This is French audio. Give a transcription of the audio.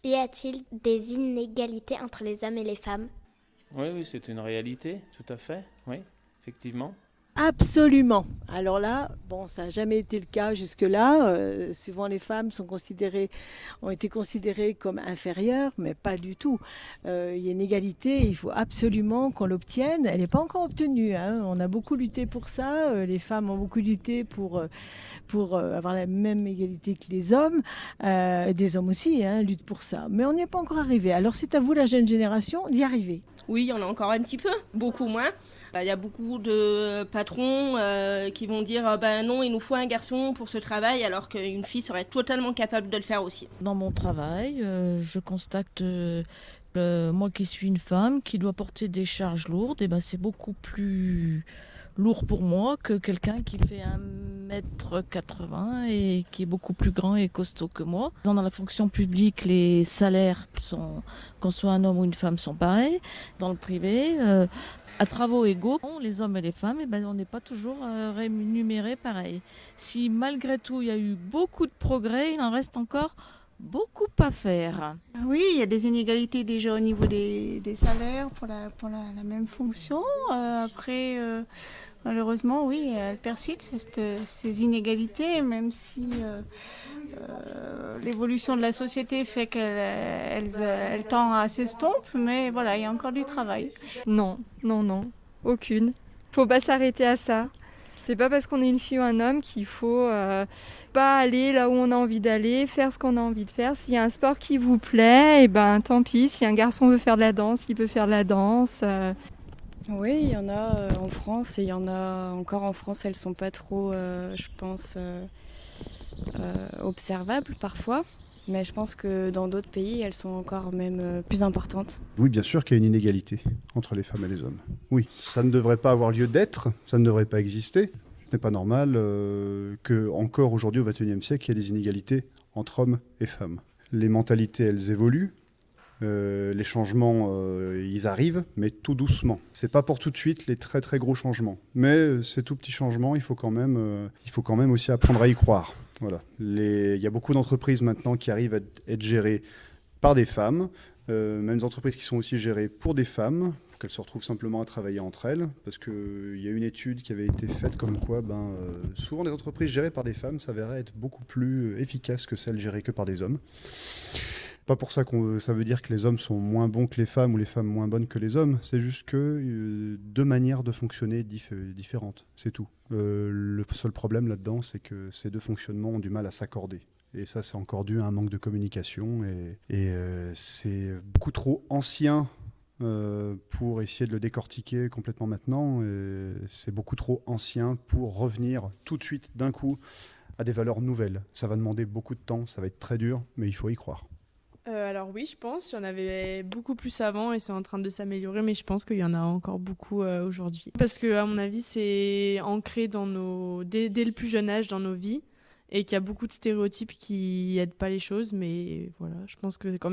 Y a-t-il des inégalités entre les hommes et les femmes? Oui, oui, c'est une réalité, tout à fait, oui, effectivement. Absolument. Alors là, bon, ça n'a jamais été le cas jusque-là. Souvent, les femmes ont été considérées comme inférieures, mais pas du tout. Il y a une égalité, il faut absolument qu'on l'obtienne. Elle n'est pas encore obtenue, hein. On a beaucoup lutté pour ça. Les femmes ont beaucoup lutté pour avoir la même égalité que les hommes. Des hommes aussi, hein, luttent pour ça. Mais on n'y est pas encore arrivé. Alors c'est à vous, la jeune génération, d'y arriver. Oui, il y en a encore un petit peu, beaucoup moins. Il y a beaucoup de patrons qui vont dire ben non, il nous faut un garçon pour ce travail, alors qu'une fille serait totalement capable de le faire aussi. Dans mon travail, je constate, moi qui suis une femme, qui doit porter des charges lourdes, et ben c'est beaucoup plus lourd pour moi que quelqu'un qui fait 1,80 m et qui est beaucoup plus grand et costaud que moi. Dans la fonction publique, les salaires sont, qu'on soit un homme ou une femme, sont pareils. Dans le privé, à travaux égaux, les hommes et les femmes, eh ben, on n'est pas toujours rémunérés pareil. Si malgré tout il y a eu beaucoup de progrès, il en reste encore beaucoup à faire. Oui, il y a des inégalités déjà au niveau des salaires pour la même fonction. Après, malheureusement, oui, elles persistent, ces inégalités, même si l'évolution de la société fait qu'elle tend à s'estomper, mais voilà, il y a encore du travail. Non, non, non, aucune. Faut pas s'arrêter à ça. C'est pas parce qu'on est une fille ou un homme qu'il faut pas aller là où on a envie d'aller, faire ce qu'on a envie de faire. S'il y a un sport qui vous plaît, et ben tant pis. Si un garçon veut faire de la danse, il peut faire de la danse. Oui, il y en a en France et il y en a encore en France. Elles sont pas trop, je pense, observables parfois. Mais je pense que dans d'autres pays, elles sont encore même plus importantes. Oui, bien sûr qu'il y a une inégalité entre les femmes et les hommes. Oui, ça ne devrait pas avoir lieu d'être, ça ne devrait pas exister. Ce n'est pas normal que encore aujourd'hui, au XXIe siècle, il y ait des inégalités entre hommes et femmes. Les mentalités, elles évoluent. Les changements, ils arrivent, mais tout doucement. C'est pas pour tout de suite les très très gros changements. Mais ces tout petits changements, il faut quand même aussi apprendre à y croire. Voilà. Il y a beaucoup d'entreprises maintenant qui arrivent à être gérées par des femmes, même des entreprises qui sont aussi gérées pour des femmes, pour qu'elles se retrouvent simplement à travailler entre elles, parce qu'il y a une étude qui avait été faite comme quoi souvent les entreprises gérées par des femmes s'avéraient être beaucoup plus efficaces que celles gérées que par des hommes. Pas pour ça ça veut dire que les hommes sont moins bons que les femmes ou les femmes moins bonnes que les hommes. C'est juste que deux manières de fonctionner différentes, c'est tout. Le seul problème là-dedans, c'est que ces deux fonctionnements ont du mal à s'accorder. Et ça, c'est encore dû à un manque de communication. Et c'est beaucoup trop ancien pour essayer de le décortiquer complètement maintenant. Et c'est beaucoup trop ancien pour revenir tout de suite, d'un coup, à des valeurs nouvelles. Ça va demander beaucoup de temps, ça va être très dur, mais il faut y croire. Alors oui, je pense. Il y en avait beaucoup plus avant et c'est en train de s'améliorer, mais je pense qu'il y en a encore beaucoup aujourd'hui. Parce que, à mon avis, c'est ancré dès le plus jeune âge dans nos vies et qu'il y a beaucoup de stéréotypes qui aident pas les choses, mais voilà, je pense que quand